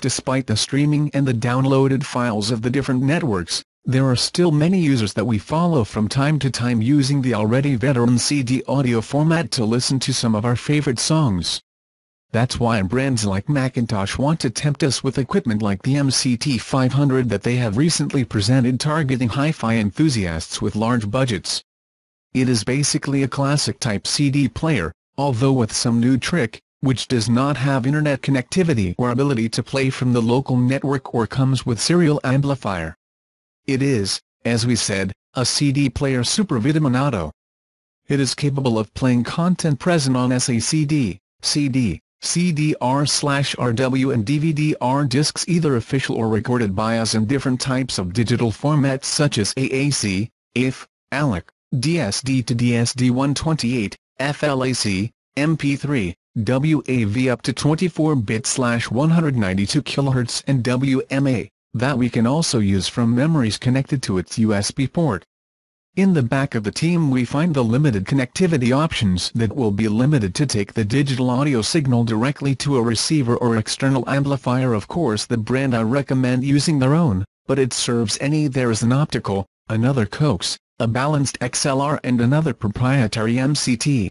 despite the streaming and the downloaded files of the different networks, there are still many users that we follow from time to time using the already veteran CD audio format to listen to some of our favorite songs. That's why brands like McIntosh want to tempt us with equipment like the MCT500 that they have recently presented, targeting hi-fi enthusiasts with large budgets. It is basically a classic type CD player, although with some new trick, which does not have internet connectivity or ability to play from the local network or comes with serial amplifier. It is, as we said, a CD player super vitaminato. It is capable of playing content present on SACD, CD, CDR/RW and DVD-R discs, either official or recorded by us, in different types of digital formats such as AAC, AIFF, ALAC, DSD to DSD-128, FLAC, MP3, WAV up to 24-bit/192 kHz and WMA, that we can also use from memories connected to its USB port. In the back of the team we find the limited connectivity options that will be limited to take the digital audio signal directly to a receiver or external amplifier. Of course the brand I recommend using their own, but it serves any. There is an optical, another coax, a balanced XLR and another proprietary MCT.